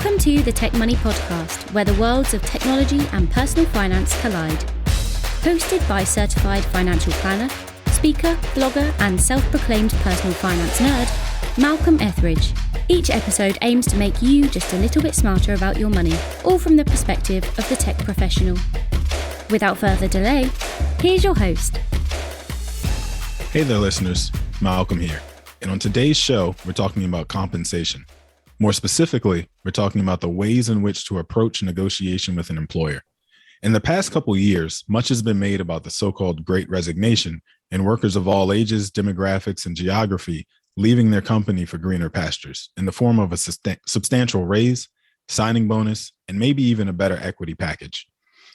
Welcome to the Tech Money Podcast, where the worlds of technology and personal finance collide. Hosted by certified financial planner, speaker, blogger, and self-proclaimed personal finance nerd, Malcolm Ethridge. Each episode aims to make you just a little bit smarter about your money, all from the perspective of the tech professional. Without further delay, here's your host. Hey there, listeners. Malcolm here. And on today's show, we're talking about compensation. More specifically, we're talking about the ways in which to approach negotiation with an employer. In the past couple of years, much has been made about the so-called Great Resignation and workers of all ages, demographics, and geography leaving their company for greener pastures in the form of a substantial raise, signing bonus, and maybe even a better equity package.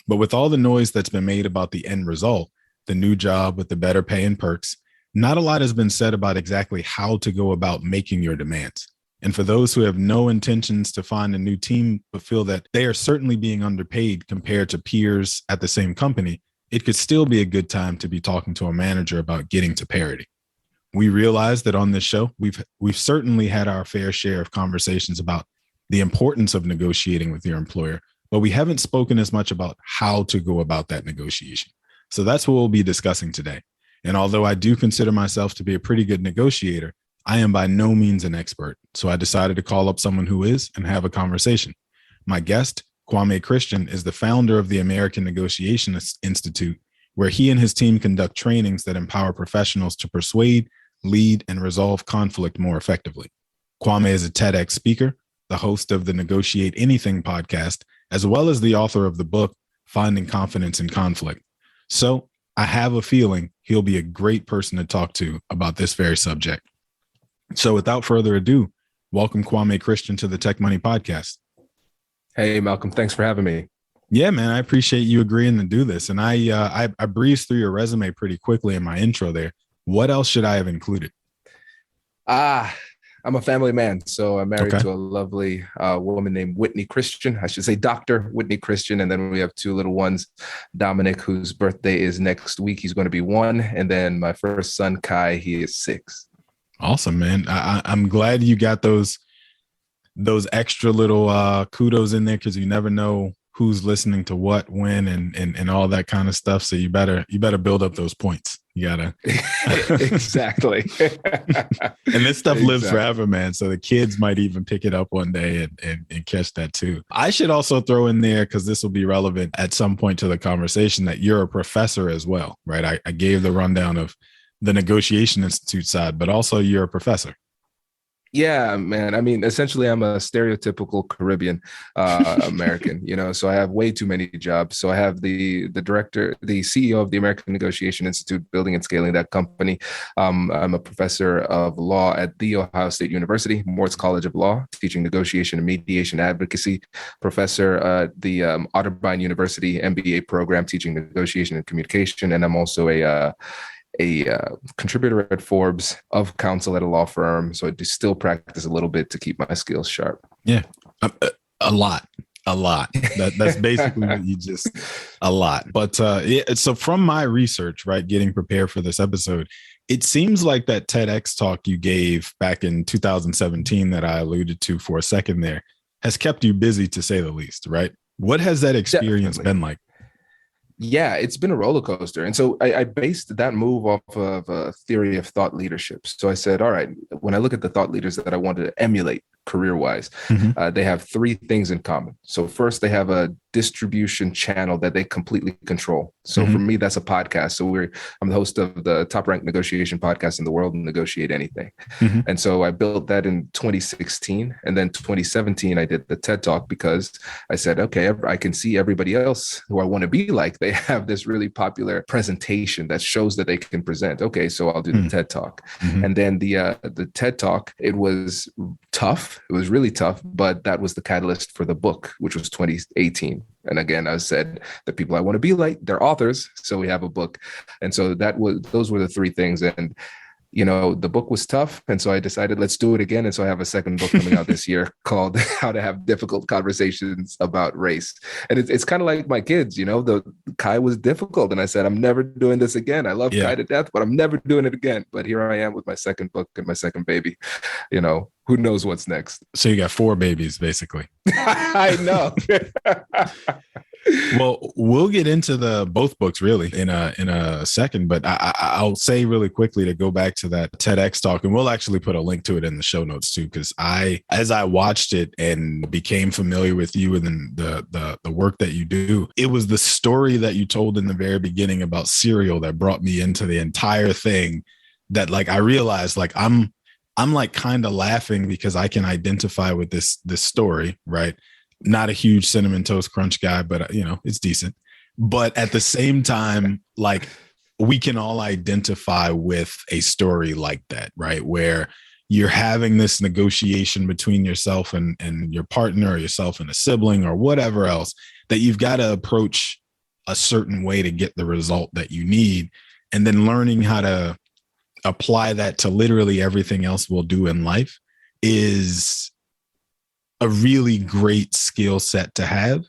But with all the noise that's been made about the end result, the new job with the better pay and perks, not a lot has been said about exactly how to go about making your demands. And for those who have no intentions to find a new team, but feel that they are certainly being underpaid compared to peers at the same company, it could still be a good time to be talking to a manager about getting to parity. We realize that on this show, we've certainly had our fair share of conversations about the importance of negotiating with your employer, but we haven't spoken as much about how to go about that negotiation. So that's what we'll be discussing today. And although I do consider myself to be a pretty good negotiator, I am by no means an expert, so I decided to call up someone who is and have a conversation. My guest, Kwame Christian, is the founder of the American Negotiation Institute, where he and his team conduct trainings that empower professionals to persuade, lead, and resolve conflict more effectively. Kwame is a TEDx speaker, the host of the Negotiate Anything podcast, as well as the author of the book, Finding Confidence in Conflict. So I have a feeling he'll be a great person to talk to about this very subject. So without further ado, welcome Kwame Christian to the Tech Money Podcast. Hey, Malcolm. Thanks for having me. Yeah, man, I appreciate you agreeing to do this. And I breezed through your resume pretty quickly in my intro there. What else should I have included? I'm a family man. So I'm married to a lovely woman named Whitney Christian. I should say Dr. Whitney Christian. And then we have two little ones, Dominic, whose birthday is next week. He's going to be 1. And then my first son, Kai, he is 6. Awesome, man. I'm glad you got those extra little kudos in there, because you never know who's listening to what, when, and all that kind of stuff. So you better build up those points. You gotta exactly. And this stuff lives forever, man. So the kids might even pick it up one day and catch that too. I should also throw in there, because this will be relevant at some point to the conversation, that you're a professor as well, right? I gave the rundown of the Negotiation Institute side, but also you're a professor. Yeah, man. I mean, essentially, I'm a stereotypical Caribbean American, so I have way too many jobs. So I have the director, the CEO of the American Negotiation Institute, building and scaling that company. I'm a professor of law at The Ohio State University, Moritz College of Law, teaching negotiation and mediation advocacy. Professor at the Otterbein University MBA program, teaching negotiation and communication. And I'm also a contributor at Forbes, of counsel at a law firm. So I do still practice a little bit to keep my skills sharp. Yeah, a lot. That's basically what you just, a lot. But so from my research, right, getting prepared for this episode, it seems like that TEDx talk you gave back in 2017 that I alluded to for a second there has kept you busy, to say the least, right? What has that experience been like? Yeah, it's been a roller coaster. And so I based that move off of a theory of thought leadership. So I said, all right, when I look at the thought leaders that I wanted to emulate career-wise, they have 3 things in common. So first, they have a distribution channel that they completely control. So for me, that's a podcast. So I'm the host of the top-ranked negotiation podcast in the world, Negotiate Anything. And so I built that in 2016. And then 2017, I did the TED Talk, because I said, okay, I can see everybody else who I want to be like. They have this really popular presentation that shows that they can present. Okay, so I'll do the TED Talk. And then the TED Talk, it was tough. It was really tough, but that was the catalyst for the book, which was 2018. And again, I said, the people I want to be like, they're authors. So we have a book. And so those were the 3 things. And the book was tough. And so I decided, let's do it again. And so I have a second book coming out this year called How to Have Difficult Conversations About Race. And it's kind of like my kids, the Kai was difficult. And I said, I'm never doing this again. I love Kai to death, but I'm never doing it again. But here I am with my second book and my second baby, who knows what's next? So you got 4 babies, basically. I know. Well, we'll get into both books really in a second, but I'll say really quickly to go back to that TEDx talk, and we'll actually put a link to it in the show notes too, because as I watched it and became familiar with you and then the work that you do, it was the story that you told in the very beginning about cereal that brought me into the entire thing. That like I realized like I'm like kind of laughing because I can identify with this story, right? Not a huge Cinnamon Toast Crunch guy, but it's decent. But at the same time, like we can all identify with a story like that, right? Where you're having this negotiation between yourself and your partner, or yourself and a sibling or whatever else, that you've got to approach a certain way to get the result that you need. And then learning how to apply that to literally everything else we'll do in life is a really great skill set to have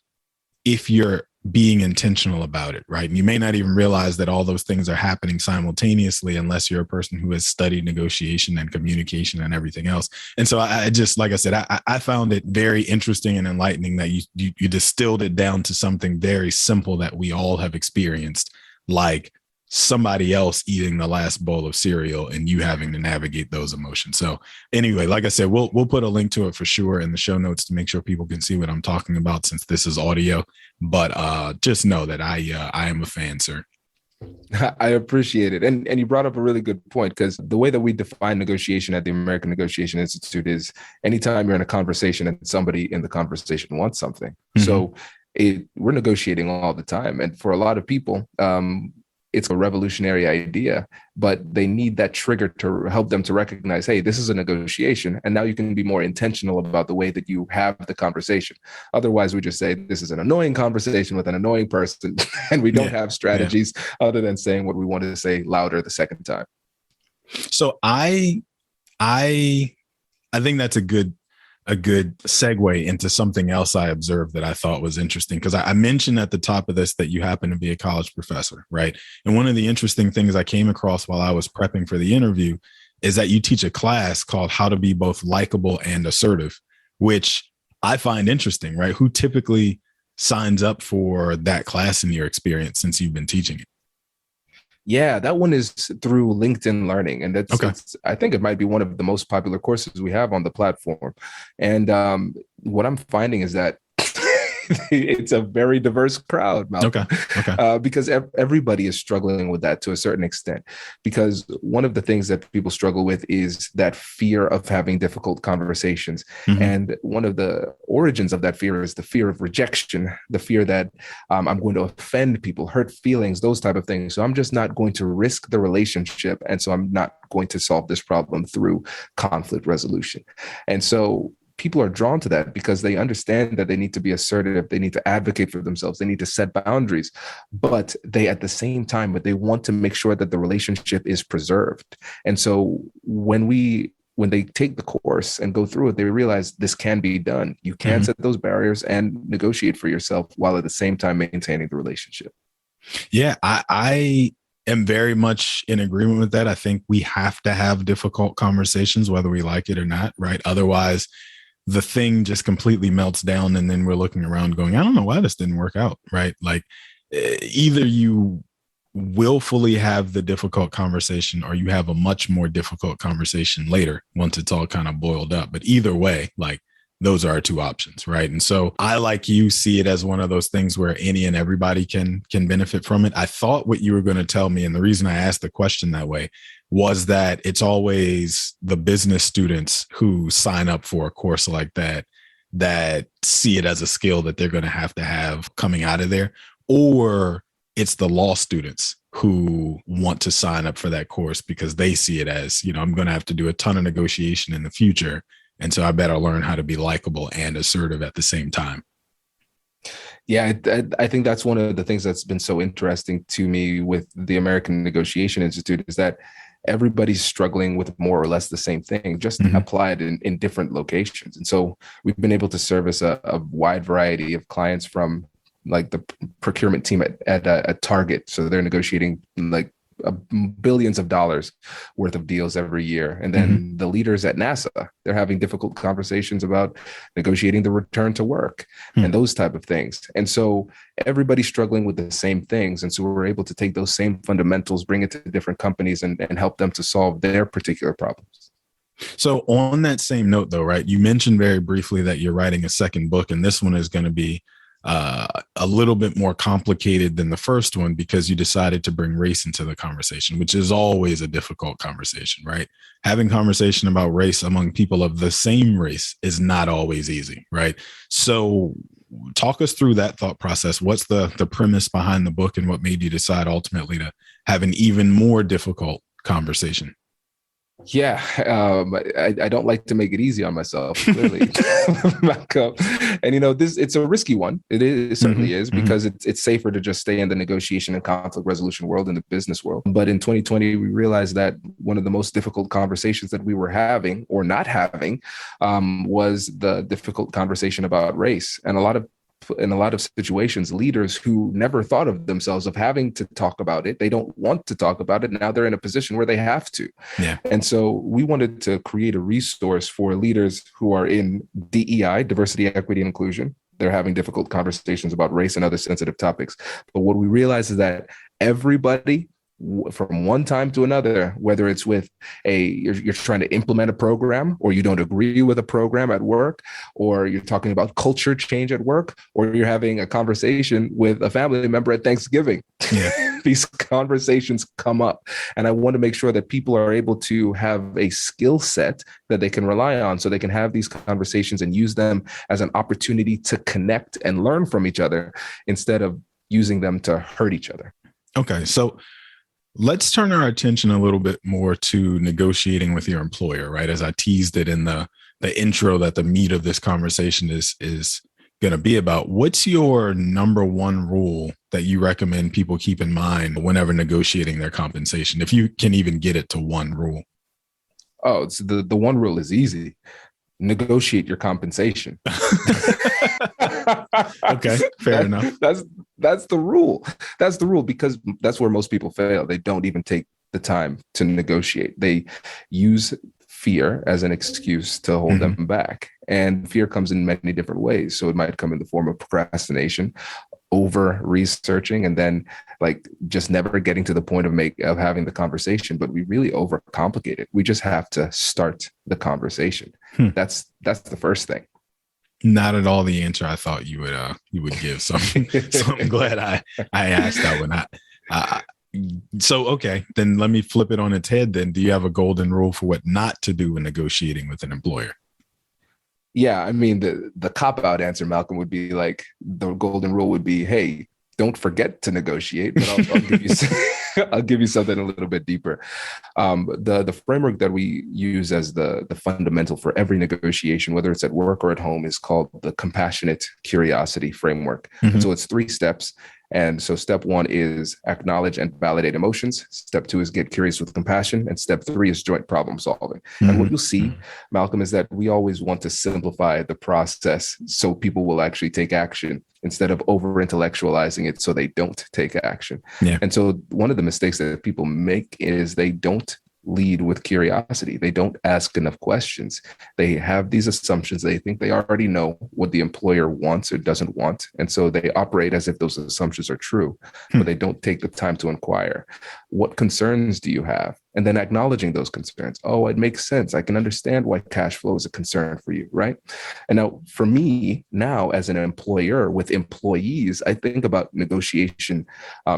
if you're being intentional about it, right? And you may not even realize that all those things are happening simultaneously unless you're a person who has studied negotiation and communication and everything else. And so I just, like I said, I found it very interesting and enlightening that you distilled it down to something very simple that we all have experienced, like somebody else eating the last bowl of cereal and you having to navigate those emotions. So anyway, like I said, we'll put a link to it for sure in the show notes to make sure people can see what I'm talking about, since this is audio. But just know that I am a fan, sir. I appreciate it. And you brought up a really good point, because the way that we define negotiation at the American Negotiation Institute is anytime you're in a conversation and somebody in the conversation wants something. Mm-hmm. So we're negotiating all the time. And for a lot of people, it's a revolutionary idea, but they need that trigger to help them to recognize, hey, this is a negotiation. And now you can be more intentional about the way that you have the conversation. Otherwise, we just say this is an annoying conversation with an annoying person, and we don't have strategies other than saying what we want to say louder the second time. So I think that's a good segue into something else I observed that I thought was interesting, because I mentioned at the top of this that you happen to be a college professor, right? And one of the interesting things I came across while I was prepping for the interview is that you teach a class called How to Be Both Likable and Assertive, which I find interesting, right? Who typically signs up for that class in your experience since you've been teaching it? Yeah, that one is through LinkedIn Learning. And that's, okay. I think it might be one of the most popular courses we have on the platform. And what I'm finding is that it's a very diverse crowd, Malcolm. Okay. Because everybody is struggling with that to a certain extent. Because one of the things that people struggle with is that fear of having difficult conversations. Mm-hmm. And one of the origins of that fear is the fear of rejection, the fear that I'm going to offend people, hurt feelings, those type of things. So I'm just not going to risk the relationship. And so I'm not going to solve this problem through conflict resolution. And so people are drawn to that because they understand that they need to be assertive, they need to advocate for themselves, they need to set boundaries, but they at the same time, but they want to make sure that the relationship is preserved. And so when they take the course and go through it, they realize this can be done. You can mm-hmm. set those barriers and negotiate for yourself while at the same time maintaining the relationship. Yeah, I am very much in agreement with that. I think we have to have difficult conversations, whether we like it or not, right? Otherwise, the thing just completely melts down, and then we're looking around going, I don't know why this didn't work out, right? Like either you willfully have the difficult conversation or you have a much more difficult conversation later once it's all kind of boiled up. But either way, like those are our two options, right? And so I, like you, see it as one of those things where any and everybody can benefit from it. I thought what you were going to tell me, and the reason I asked the question that way, was that it's always the business students who sign up for a course like that see it as a skill that they're going to have coming out of there, or it's the law students who want to sign up for that course because they see it as, I'm going to have to do a ton of negotiation in the future. And so I better learn how to be likable and assertive at the same time. Yeah, I think that's one of the things that's been so interesting to me with the American Negotiation Institute is that everybody's struggling with more or less the same thing, just mm-hmm. applied in different locations. And so we've been able to service a wide variety of clients, from like the procurement team at Target. So they're negotiating like billions of dollars worth of deals every year. And then the leaders at NASA, they're having difficult conversations about negotiating the return to work and those type of things. And so everybody's struggling with the same things. And so we're able to take those same fundamentals, bring it to different companies and help them to solve their particular problems. So on that same note, though, right, you mentioned very briefly that you're writing a second book, and this one is going to be a little bit more complicated than the first one because you decided to bring race into the conversation, which is always a difficult conversation, right? Having conversation about race among people of the same race is not always easy, right? So talk us through that thought process. What's the premise behind the book and what made you decide ultimately to have an even more difficult conversation? Yeah, I don't like to make it easy on myself, clearly, Malcolm. And, it's a risky one. It certainly is, because it's safer to just stay in the negotiation and conflict resolution world, in the business world. But in 2020, we realized that one of the most difficult conversations that we were having or not having was the difficult conversation about race. And in a lot of situations, leaders who never thought of themselves of having to talk about it, they don't want to talk about it. Now they're in a position where they have to. Yeah. And so we wanted to create a resource for leaders who are in DEI, diversity, equity, and inclusion. They're having difficult conversations about race and other sensitive topics. But what we realize is that everybody, from one time to another, whether it's with you're trying to implement a program, or you don't agree with a program at work, or you're talking about culture change at work, or you're having a conversation with a family member at Thanksgiving. Yeah. These conversations come up. And I want to make sure that people are able to have a skill set that they can rely on so they can have these conversations and use them as an opportunity to connect and learn from each other instead of using them to hurt each other. Okay. So let's turn our attention a little bit more to negotiating with your employer, right? As I teased it in the intro, that the meat of this conversation is going to be about. What's your number one rule that you recommend people keep in mind whenever negotiating their compensation, if you can even get it to one rule? Oh, it's the one rule is easy. Negotiate your compensation. Okay, fair enough. That's the rule. That's the rule, because that's where most people fail. They don't even take the time to negotiate. They use fear as an excuse to hold them back. And fear comes in many different ways. So it might come in the form of procrastination, over researching, and then just never getting to the point of having the conversation. But we really overcomplicate it. We just have to start the conversation. That's the first thing. Not at all the answer I thought you would give. So I'm glad I asked that one. So, okay, then let me flip it on its head. Then, do you have a golden rule for what not to do when negotiating with an employer? Yeah, I mean, the cop-out answer, Malcolm, would be the golden rule would be, hey, don't forget to negotiate, but I'll give you I'll give you something a little bit deeper. The framework that we use as the fundamental for every negotiation, whether it's at work or at home, is called the compassionate curiosity framework. And so it's 3 steps. And so step 1 is acknowledge and validate emotions. Step 2 is get curious with compassion. And step 3 is joint problem solving. And what you'll see, Malcolm, is that we always want to simplify the process so people will actually take action instead of over intellectualizing it so they don't take action. Yeah. And so one of the mistakes that people make is they don't lead with curiosity. They don't ask enough questions. They have these assumptions. They think they already know what the employer wants or doesn't want. And so they operate as if those assumptions are true, but they don't take the time to inquire. What concerns do you have? And then acknowledging those concerns. Oh, it makes sense. I can understand why cash flow is a concern for you, right? And now for me, now as an employer with employees, I think about negotiation,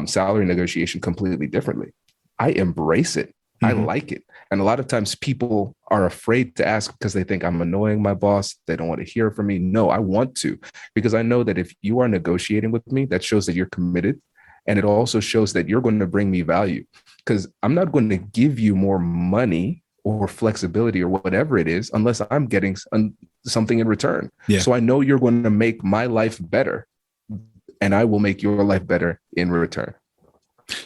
salary negotiation completely differently. I embrace it. I like it. And a lot of times people are afraid to ask because they think I'm annoying my boss. They don't want to hear from me. No, I want to, because I know that if you are negotiating with me, that shows that you're committed. And it also shows that you're going to bring me value, because I'm not going to give you more money or flexibility or whatever it is unless I'm getting something in return. Yeah. So I know you're going to make my life better, and I will make your life better in return.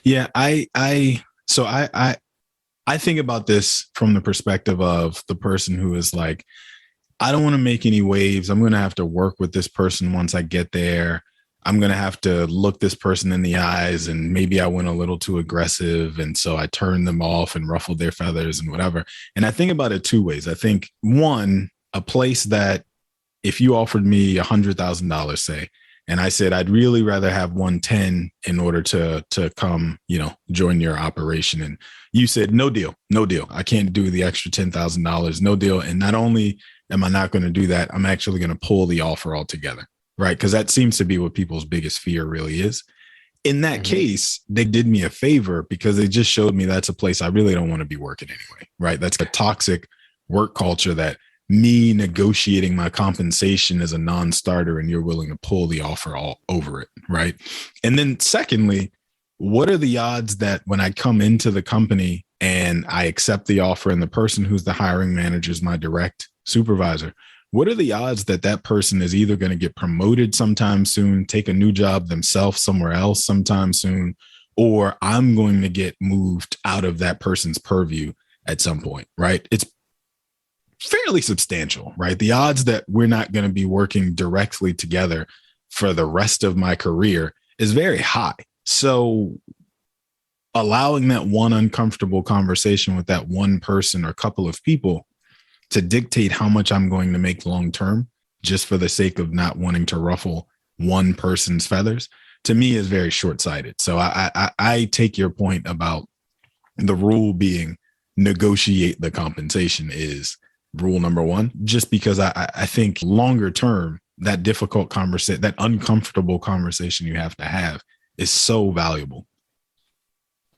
Yeah, I think about this from the perspective of the person who is like, I don't want to make any waves. I'm going to have to work with this person once I get there. I'm going to have to look this person in the eyes, and maybe I went a little too aggressive. And so I turned them off and ruffled their feathers and whatever. And I think about it two ways. I think, one, a place that if you offered me $100,000, say, and I said, I'd really rather have 110 in order to come, join your operation. And you said, no deal. I can't do the extra $10,000, no deal. And not only am I not going to do that, I'm actually going to pull the offer altogether. Right. Because that seems to be what people's biggest fear really is. In that case, they did me a favor because they just showed me that's a place I really don't want to be working anyway. Right. That's a toxic work culture that me negotiating my compensation is a non-starter and you're willing to pull the offer all over it. Right. And then secondly, what are the odds that when I come into the company and I accept the offer and the person who's the hiring manager is my direct supervisor, what are the odds that that person is either going to get promoted sometime soon, take a new job themselves somewhere else sometime soon, or I'm going to get moved out of that person's purview at some point, right? It's fairly substantial, right? The odds that we're not going to be working directly together for the rest of my career is very high. So allowing that one uncomfortable conversation with that one person or couple of people to dictate how much I'm going to make long term, just for the sake of not wanting to ruffle one person's feathers, to me is very short-sighted. So I take your point about the rule being negotiate the compensation is rule number one, just because I think longer term, that difficult conversation, that uncomfortable conversation you have to have is so valuable.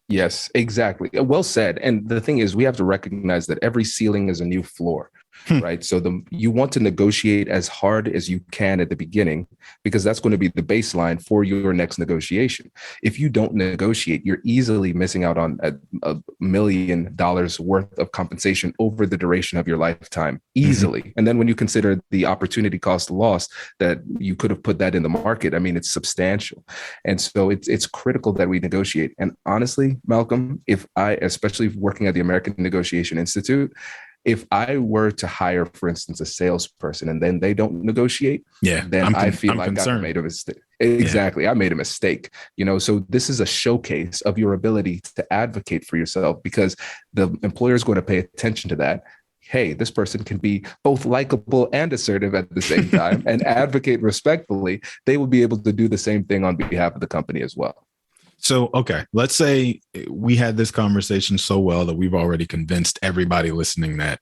Yes, exactly. Well said. And the thing is, we have to recognize that every ceiling is a new floor, right? So you want to negotiate as hard as you can at the beginning, because that's going to be the baseline for your next negotiation. If you don't negotiate, you're easily missing out on $1 million worth of compensation over the duration of your lifetime, easily. And then when you consider the opportunity cost loss that you could have put that in the market, I mean, it's substantial. And so it's critical that we negotiate. And honestly, Malcolm, especially working at the American Negotiation Institute, if I were to hire, for instance, a salesperson and then they don't negotiate, then I feel like concerned. I made a mistake. Exactly. Yeah. I made a mistake, so this is a showcase of your ability to advocate for yourself, because the employer is going to pay attention to that. Hey, this person can be both likable and assertive at the same time and advocate respectfully. They will be able to do the same thing on behalf of the company as well. So, okay, let's say we had this conversation so well that we've already convinced everybody listening that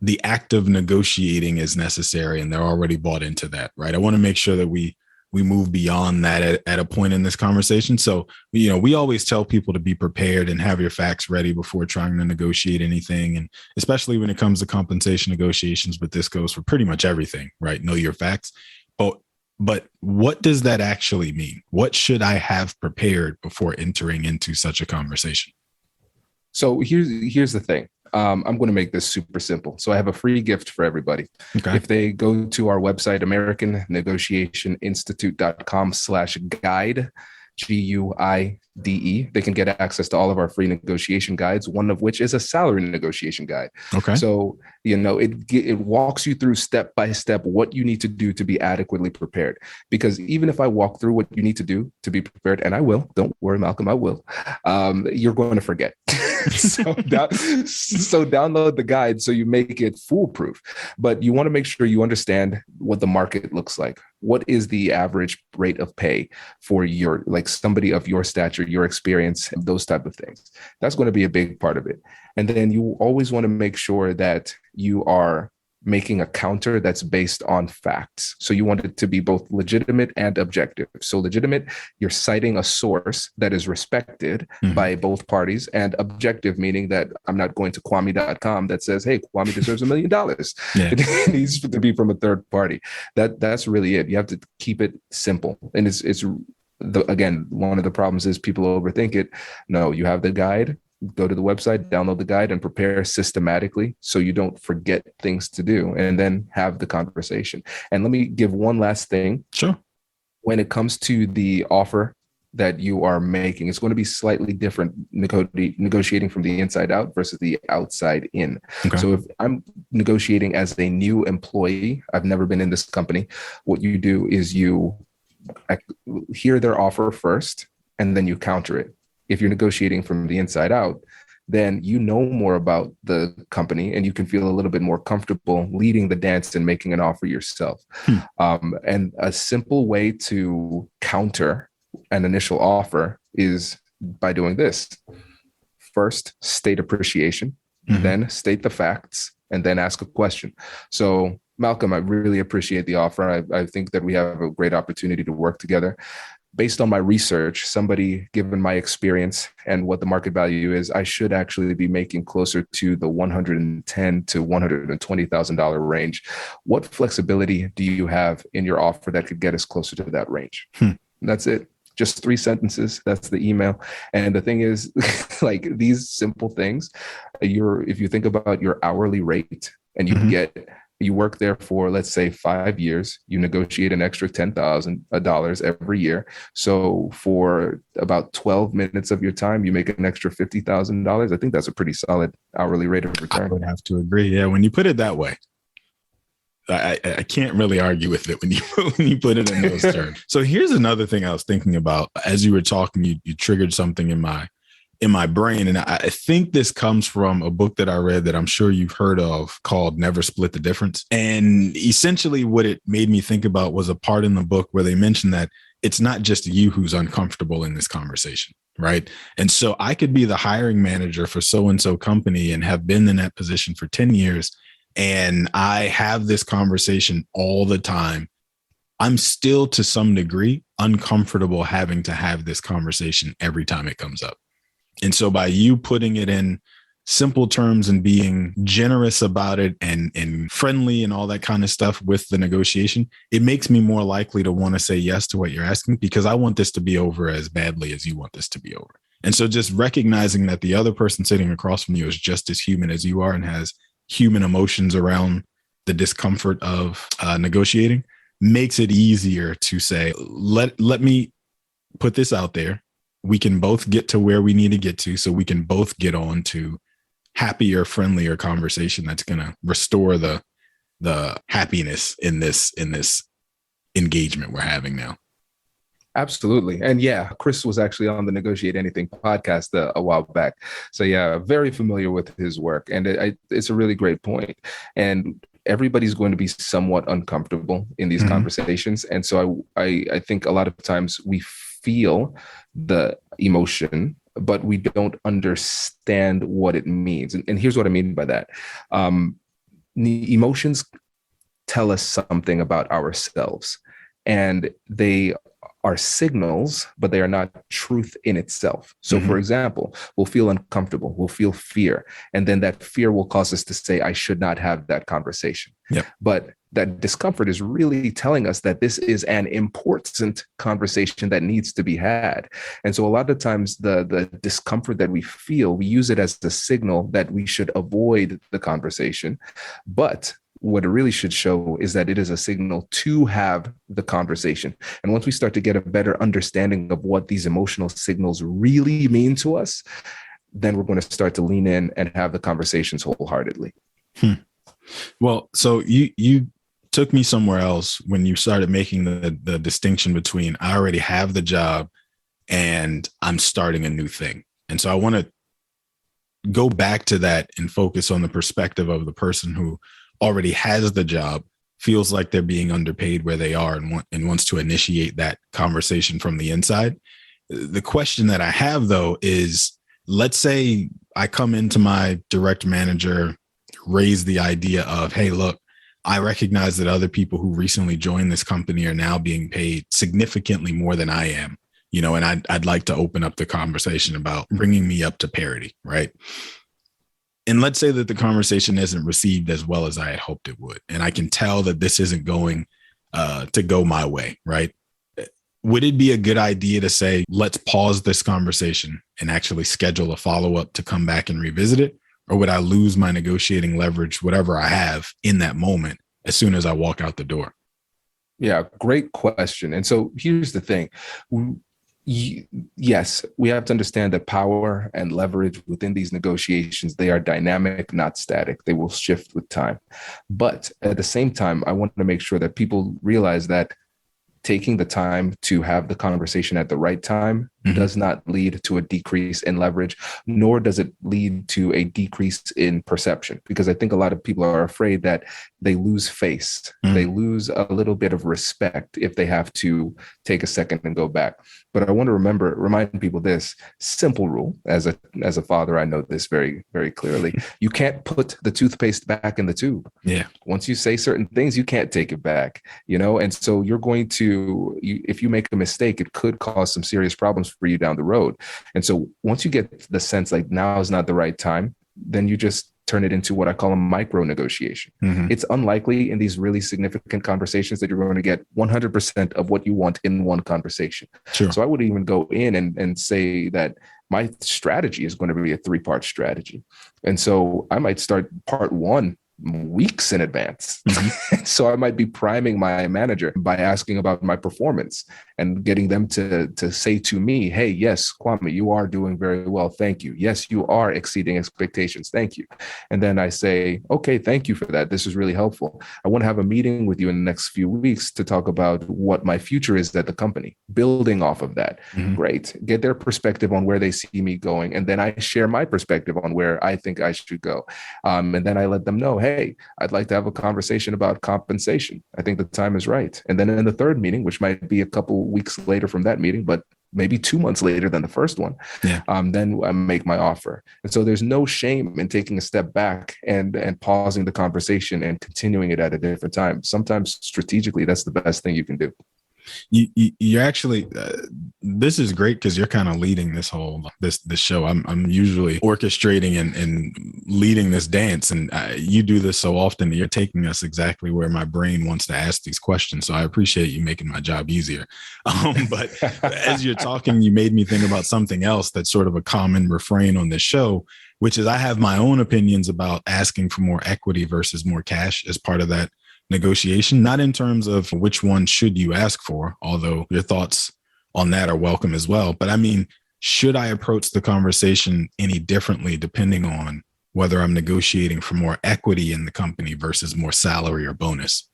the act of negotiating is necessary and they're already bought into that, right? I want to make sure that we move beyond that at a point in this conversation. So, we always tell people to be prepared and have your facts ready before trying to negotiate anything. And especially when it comes to compensation negotiations, but this goes for pretty much everything, right? Know your facts. But what does that actually mean? What should I have prepared before entering into such a conversation? So here's the thing. I'm going to make this super simple. So I have a free gift for everybody. Okay. If they go to our website, AmericanNegotiationInstitute.com/guide, GUIDE, they can get access to all of our free negotiation guides, one of which is a salary negotiation guide. Okay. So, it walks you through step by step what you need to do to be adequately prepared. Because even if I walk through what you need to do to be prepared, and I will, don't worry, Malcolm, I will, you're going to forget. So download the guide so you make it foolproof. But you want to make sure you understand what the market looks like. What is the average rate of pay for somebody of your stature, your experience, those type of things? That's going to be a big part of it. And then you always want to make sure that you are making a counter that's based on facts. So you want it to be both legitimate and objective. So legitimate, you're citing a source that is respected by both parties, and objective, meaning that I'm not going to Kwame.com that says, hey, Kwame deserves $1 million. Yeah. It needs to be from a third party. That's really it. You have to keep it simple. And again, one of the problems is people overthink it. No, you have the guide. Go to the website, download the guide, and prepare systematically so you don't forget things to do, and then have the conversation. And let me give one last thing. Sure. When it comes to the offer that you are making, it's going to be slightly different negotiating from the inside out versus the outside in. Okay. So if I'm negotiating as a new employee, I've never been in this company, what you do is you hear their offer first, and then you counter it. If you're negotiating from the inside out, then you know more about the company and you can feel a little bit more comfortable leading the dance and making an offer yourself. And a simple way to counter an initial offer is by doing this. First, state appreciation, then state the facts, and then ask a question. So, Malcolm, I really appreciate the offer. I think that we have a great opportunity to work together. Based on my research, somebody, given my experience and what the market value is, I should actually be making closer to the $110,000 to $120,000 range. What flexibility do you have in your offer that could get us closer to that range? That's it. Just 3 sentences. That's the email. And the thing is, like these simple things, if you think about your hourly rate and you work there for, let's say, 5 years, you negotiate an extra $10,000 every year. So for about 12 minutes of your time, you make an extra $50,000. I think that's a pretty solid hourly rate of return. I would have to agree. Yeah. When you put it that way, I can't really argue with it when you put it in those terms. So here's another thing I was thinking about as you were talking. You triggered something in my brain, and I think this comes from a book that I read that I'm sure you've heard of called Never Split the Difference. And essentially, what it made me think about was a part in the book where they mentioned that it's not just you who's uncomfortable in this conversation, right? And so I could be the hiring manager for so and so company and have been in that position for 10 years. And I have this conversation all the time. I'm still, to some degree, uncomfortable having to have this conversation every time it comes up. And so by you putting it in simple terms and being generous about it and friendly and all that kind of stuff with the negotiation, it makes me more likely to want to say yes to what you're asking, because I want this to be over as badly as you want this to be over. And so just recognizing that the other person sitting across from you is just as human as you are and has human emotions around the discomfort of negotiating makes it easier to say, let me put this out there. We can both get to where we need to get to, so we can both get on to happier, friendlier conversation that's going to restore the happiness in this engagement we're having now. Absolutely. And yeah, Chris was actually on the Negotiate Anything podcast a while back. So yeah, very familiar with his work. And it's a really great point. And everybody's going to be somewhat uncomfortable in these conversations. And so I think a lot of times we feel the emotion, but we don't understand what it means. And here's what I mean by that. The emotions tell us something about ourselves, and they are signals, but they are not truth in itself. So for example, we'll feel uncomfortable, we'll feel fear, and then that fear will cause us to say, I should not have that conversation. Yep. But that discomfort is really telling us that this is an important conversation that needs to be had. And so a lot of times the discomfort that we feel, we use it as the signal that we should avoid the conversation. But what it really should show is that it is a signal to have the conversation. And once we start to get a better understanding of what these emotional signals really mean to us, then we're going to start to lean in and have the conversations wholeheartedly. Well, so you took me somewhere else when you started making the distinction between I already have the job and I'm starting a new thing. And so I want to go back to that and focus on the perspective of the person who already has the job, feels like they're being underpaid where they are, and wants to initiate that conversation from the inside. The question that I have, though, is, let's say I come into my direct manager, raise the idea of, hey, look, I recognize that other people who recently joined this company are now being paid significantly more than I am, and I'd like to open up the conversation about bringing me up to parity, right? And let's say that the conversation isn't received as well as I had hoped it would, and I can tell that this isn't going to go my way, right? Would it be a good idea to say, let's pause this conversation and actually schedule a follow-up to come back and revisit it? Or would I lose my negotiating leverage, whatever I have in that moment, as soon as I walk out the door? Yeah, great question. And so here's the thing. Yes, we have to understand that power and leverage within these negotiations, they are dynamic, not static. They will shift with time. But at the same time, I want to make sure that people realize that taking the time to have the conversation at the right time does not lead to a decrease in leverage, nor does it lead to a decrease in perception. Because I think a lot of people are afraid that they lose face. They lose a little bit of respect if they have to take a second and go back. But I want to remind people this simple rule. As a father, I know this very, very clearly. You can't put the toothpaste back in the tube. Yeah. Once you say certain things, you can't take it back, and so you're going to, if you make a mistake, it could cause some serious problems for you down the road. And so once you get the sense like now is not the right time, then you just turn it into what I call a micro negotiation. It's unlikely in these really significant conversations that you're going to get 100% of what you want in one conversation. Sure. So I would even go in and say that my strategy is going to be a 3-part strategy. And so I might start part 1 weeks in advance. So I might be priming my manager by asking about my performance and getting them to say to me, hey, yes, Kwame, you are doing very well. Thank you. Yes, you are exceeding expectations. Thank you. And then I say, okay, thank you for that. This is really helpful. I want to have a meeting with you in the next few weeks to talk about what my future is at the company. Building off of that. Great. Get their perspective on where they see me going. And then I share my perspective on where I think I should go. And then I let them know, hey, I'd like to have a conversation about compensation. I think the time is right. And then in the third meeting, which might be a couple weeks later from that meeting, but maybe 2 months later than the first one, then I make my offer. And so there's no shame in taking a step back and pausing the conversation and continuing it at a different time. Sometimes strategically, that's the best thing you can do. You actually, this is great because you're kind of leading this show. I'm usually orchestrating and leading this dance, and you do this so often that you're taking us exactly where my brain wants to ask these questions. So I appreciate you making my job easier. But as you're talking, you made me think about something else that's sort of a common refrain on this show, which is I have my own opinions about asking for more equity versus more cash as part of that negotiation, not in terms of which one should you ask for, although your thoughts on that are welcome as well. But I mean, should I approach the conversation any differently depending on whether I'm negotiating for more equity in the company versus more salary or bonus?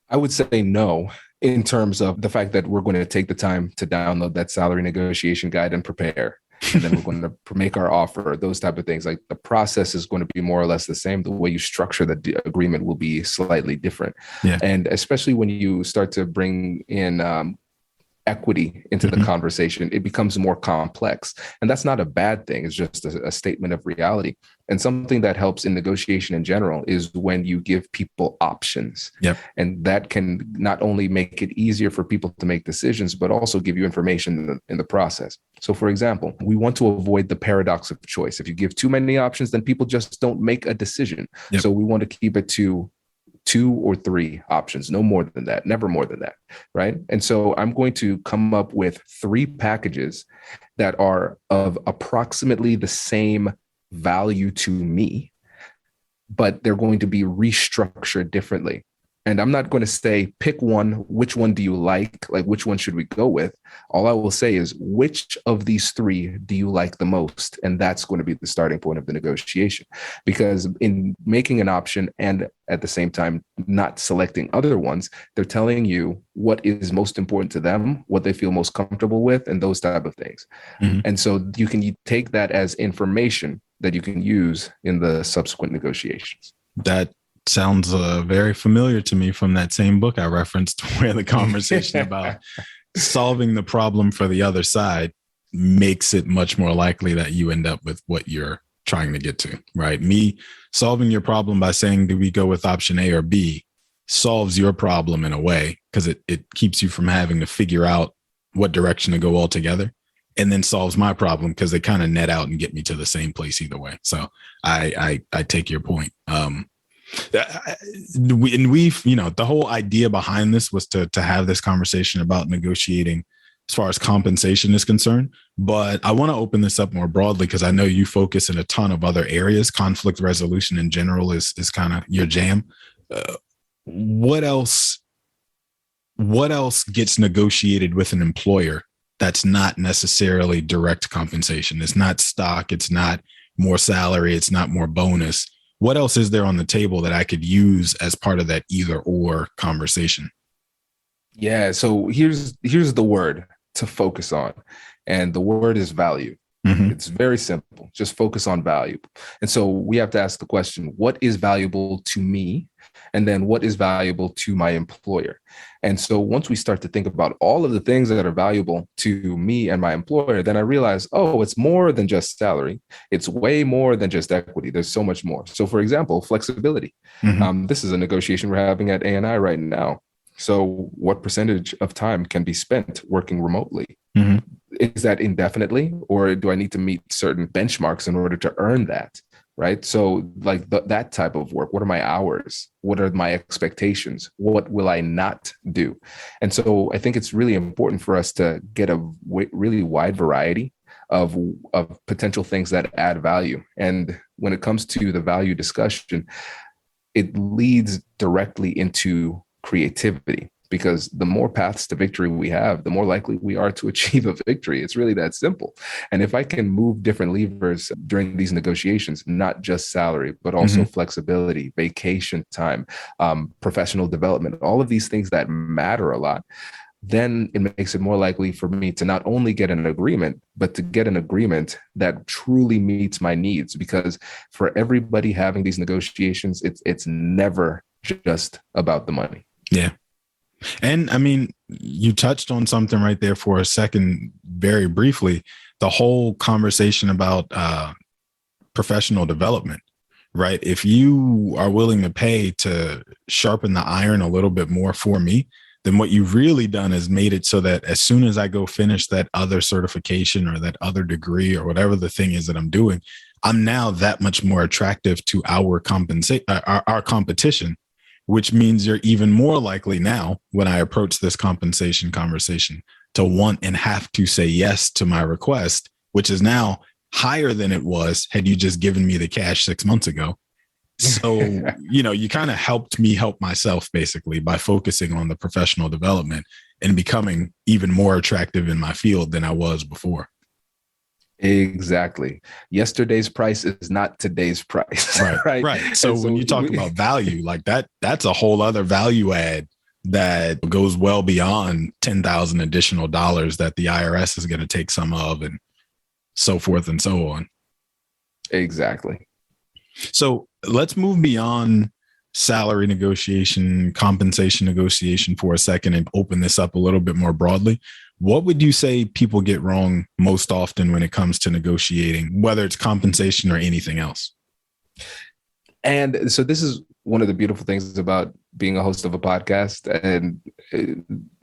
I would say no, in terms of the fact that we're going to take the time to download that salary negotiation guide and prepare. And then we're going to make our offer, those type of things. Like the process is going to be more or less the same. The way you structure the agreement will be slightly different. Yeah. And especially when you start to bring in equity into the conversation, it becomes more complex. And that's not a bad thing. It's just a statement of reality. And something that helps in negotiation in general is when you give people options. Yep. And that can not only make it easier for people to make decisions, but also give you information in the process. So for example, we want to avoid the paradox of choice. If you give too many options, then people just don't make a decision. Yep. So we want to keep it to 2 or 3 options, no more than that, never more than that, right? And so I'm going to come up with 3 packages that are of approximately the same value to me, but they're going to be restructured differently. And I'm not going to say, pick one, which one do you like which one should we go with? All I will say is, which of these 3 do you like the most? And that's going to be the starting point of the negotiation. Because in making an option and at the same time not selecting other ones, they're telling you what is most important to them, what they feel most comfortable with, and those type of things. And so you take that as information that you can use in the subsequent negotiations. That sounds very familiar to me from that same book I referenced, where the conversation about solving the problem for the other side makes it much more likely that you end up with what you're trying to get to, right? Me solving your problem by saying, do we go with option A or B, solves your problem in a way, because it keeps you from having to figure out what direction to go altogether, and then solves my problem because they kind of net out and get me to the same place either way. So I take your point. We've, the whole idea behind this was to have this conversation about negotiating as far as compensation is concerned. But I want to open this up more broadly because I know you focus in a ton of other areas. Conflict resolution in general is kind of your jam. What else gets negotiated with an employer that's not necessarily direct compensation? It's not stock. It's not more salary. It's not more bonus. What else is there on the table that I could use as part of that either or conversation? Yeah. So here's the word to focus on, and the word is value. Hmm. It's very simple. Just focus on value. And so we have to ask the question, what is valuable to me? And then what is valuable to my employer? And so once we start to think about all of the things that are valuable to me and my employer, then I realize, oh, it's more than just salary. It's way more than just equity. There's so much more. So for example, flexibility. Hmm. This is a negotiation we're having at ANI right now. So what percentage of time can be spent working remotely? Hmm. Is that indefinitely, or do I need to meet certain benchmarks in order to earn that? Right. So like that type of work, what are my hours? What are my expectations? What will I not do? And so I think it's really important for us to get a really wide variety of potential things that add value. And when it comes to the value discussion, it leads directly into creativity, because the more paths to victory we have, the more likely we are to achieve a victory. It's really that simple. And if I can move different levers during these negotiations, not just salary, but also flexibility, vacation time, professional development, all of these things that matter a lot, then it makes it more likely for me to not only get an agreement, but to get an agreement that truly meets my needs. Because for everybody having these negotiations, it's never just about the money. Yeah. And I mean, you touched on something right there for a second, very briefly, the whole conversation about professional development, right? If you are willing to pay to sharpen the iron a little bit more for me, then what you've really done is made it so that as soon as I go finish that other certification or that other degree or whatever the thing is that I'm doing, I'm now that much more attractive to our competition, which means you're even more likely now when I approach this compensation conversation to want and have to say yes to my request, which is now higher than it was had you just given me the cash 6 months ago. So, you kind of helped me help myself basically by focusing on the professional development and becoming even more attractive in my field than I was before. Exactly. Yesterday's price is not today's price. Right. Right. So when you talk about value like that, that's a whole other value add that goes well beyond 10,000 additional dollars that the IRS is going to take some of, and so forth and so on. Exactly. So let's move beyond salary negotiation, compensation negotiation for a second and open this up a little bit more broadly. What would you say people get wrong most often when it comes to negotiating, whether it's compensation or anything else? And so this is one of the beautiful things about being a host of a podcast and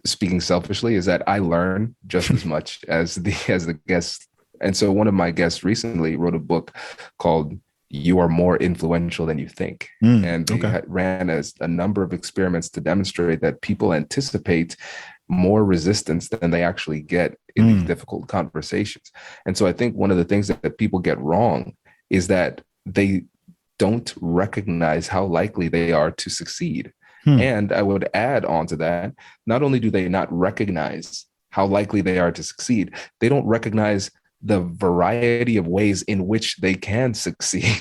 speaking selfishly, is that I learn just as much as the guests. And so one of my guests recently wrote a book called You Are More Influential Than You Think. And they ran a number of experiments to demonstrate that people anticipate more resistance than they actually get in these difficult conversations. And so I think one of the things that people get wrong is that they don't recognize how likely they are to succeed. And I would add on to that, not only do they not recognize how likely they are to succeed, they don't recognize the variety of ways in which they can succeed.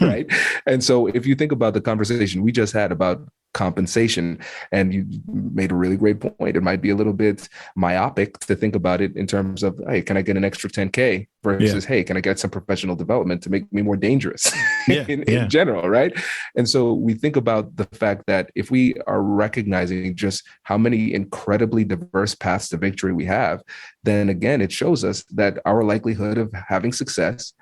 Right. And so if you think about the conversation we just had about compensation, and you made a really great point, it might be a little bit myopic to think about it in terms of, hey, can I get an extra 10K versus, hey, can I get some professional development to make me more dangerous in general, right? And so we think about the fact that if we are recognizing just how many incredibly diverse paths to victory we have, then again, it shows us that our likelihood of having success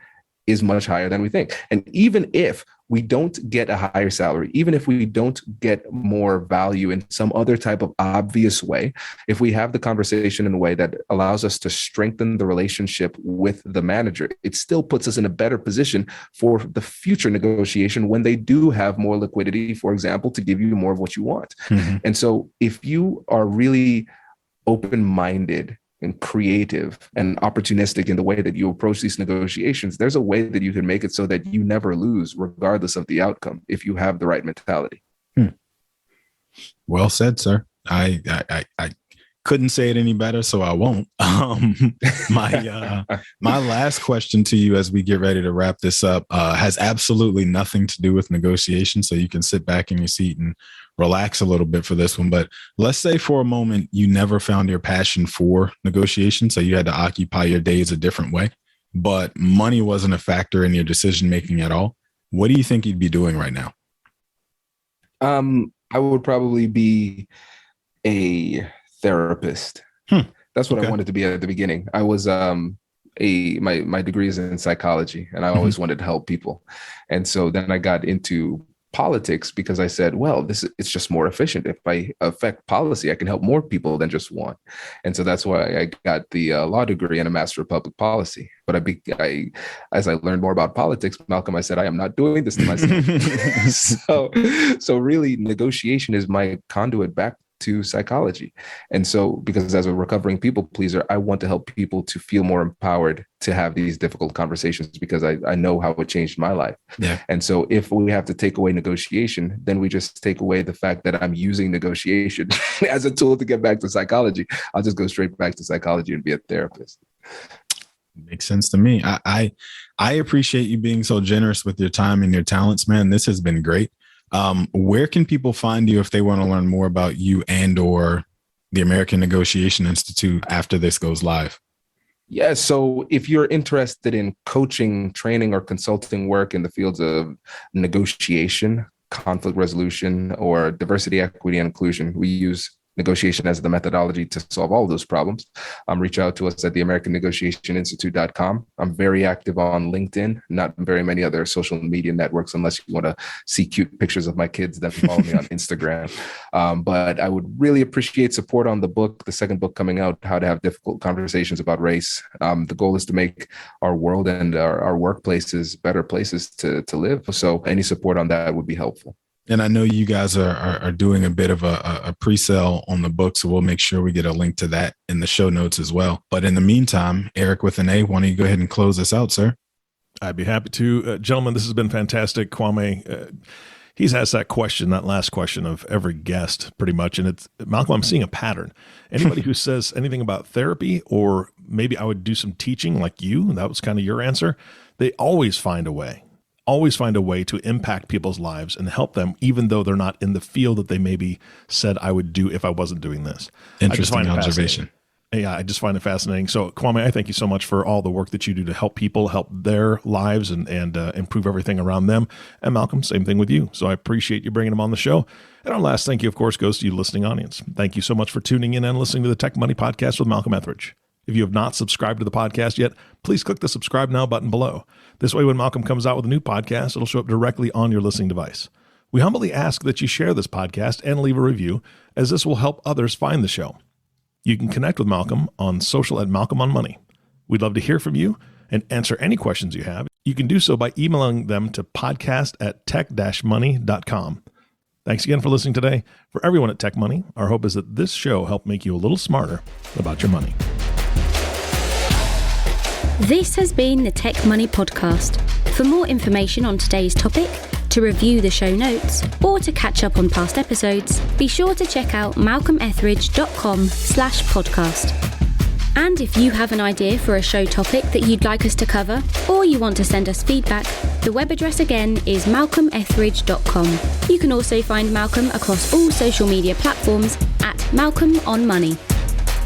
is much higher than we think. And even if we don't get a higher salary, even if we don't get more value in some other type of obvious way, if we have the conversation in a way that allows us to strengthen the relationship with the manager, it still puts us in a better position for the future negotiation when they do have more liquidity, for example, to give you more of what you want. And so if you are really open-minded and creative and opportunistic in the way that you approach these negotiations, there's a way that you can make it so that you never lose, regardless of the outcome, if you have the right mentality. Well said, sir. I couldn't say it any better, so I won't. My last question to you as we get ready to wrap this up has absolutely nothing to do with negotiation, so you can sit back in your seat and relax a little bit for this one. But let's say for a moment you never found your passion for negotiation, so you had to occupy your days a different way, but money wasn't a factor in your decision making at all. What do you think you'd be doing right now? I would probably be a therapist. That's what I wanted to be at the beginning. I was my degree is in psychology, and I always wanted to help people. And so then I got into politics because I said, well, it's just more efficient. If I affect policy, I can help more people than just one. And so that's why I got the law degree and a master of public policy. But as I learned more about politics, Malcolm, I said, I am not doing this to myself. So really, negotiation is my conduit back to psychology. And so, because as a recovering people pleaser, I want to help people to feel more empowered to have these difficult conversations, because I know how it changed my life. Yeah. And so if we have to take away negotiation, then we just take away the fact that I'm using negotiation as a tool to get back to psychology. I'll just go straight back to psychology and be a therapist. Makes sense to me. I appreciate you being so generous with your time and your talents, man. This has been great. Where can people find you if they want to learn more about you and or the American Negotiation Institute after this goes live? Yeah. So if you're interested in coaching, training, or consulting work in the fields of negotiation, conflict resolution, or diversity, equity, and inclusion, we use negotiation as the methodology to solve all of those problems. Reach out to us at theamericannegotiationinstitute.com. I'm very active on LinkedIn, not very many other social media networks, unless you want to see cute pictures of my kids, then follow me on Instagram. But I would really appreciate support on the book, the second book coming out, How to Have Difficult Conversations About Race. The goal is to make our world and our workplaces better places to live. So any support on that would be helpful. And I know you guys are doing a bit of a pre-sale on the book, so we'll make sure we get a link to that in the show notes as well. But in the meantime, Eric with an A, why don't you go ahead and close us out, sir? I'd be happy to. Gentlemen, this has been fantastic. Kwame, he's asked that question, that last question of every guest pretty much. And it's, Malcolm, I'm seeing a pattern. Anybody who says anything about therapy, or maybe I would do some teaching like you, that was kind of your answer, they always find a way to impact people's lives and help them, even though they're not in the field that they maybe said I would do if I wasn't doing this. Interesting observation. Yeah, I just find it fascinating. So Kwame, I thank you so much for all the work that you do to help people, help their lives and improve everything around them. And Malcolm, same thing with you. So I appreciate you bringing them on the show. And our last thank you, of course, goes to you, listening audience. Thank you so much for tuning in and listening to the Tech Money Podcast with Malcolm Ethridge. If you have not subscribed to the podcast yet, please click the subscribe now button below. This way, when Malcolm comes out with a new podcast, it'll show up directly on your listening device. We humbly ask that you share this podcast and leave a review, as this will help others find the show. You can connect with Malcolm on social at Malcolm on Money. We'd love to hear from you and answer any questions you have. You can do so by emailing them to podcast@tech-money.com. Thanks again for listening today. For everyone at Tech Money, our hope is that this show helped make you a little smarter about your money. This has been the Tech Money Podcast. For more information on today's topic, to review the show notes, or to catch up on past episodes, be sure to check out malcolmethridge.com/podcast. And if you have an idea for a show topic that you'd like us to cover, or you want to send us feedback, the web address again is malcolmethridge.com. You can also find Malcolm across all social media platforms at Malcolm on Money.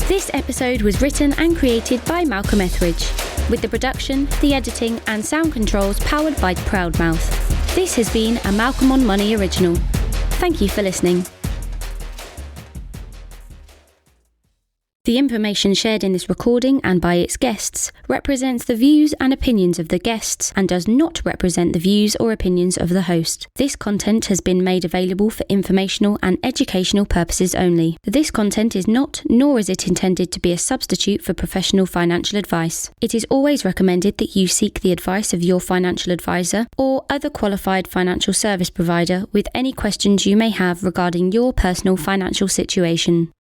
This episode was written and created by Malcolm Ethridge, with the production, the editing, and sound controls powered by Proudmouth. This has been a Malcolm on Money original. Thank you for listening. The information shared in this recording and by its guests represents the views and opinions of the guests and does not represent the views or opinions of the host. This content has been made available for informational and educational purposes only. This content is not, nor is it intended to be a substitute for professional financial advice. It is always recommended that you seek the advice of your financial advisor or other qualified financial service provider with any questions you may have regarding your personal financial situation.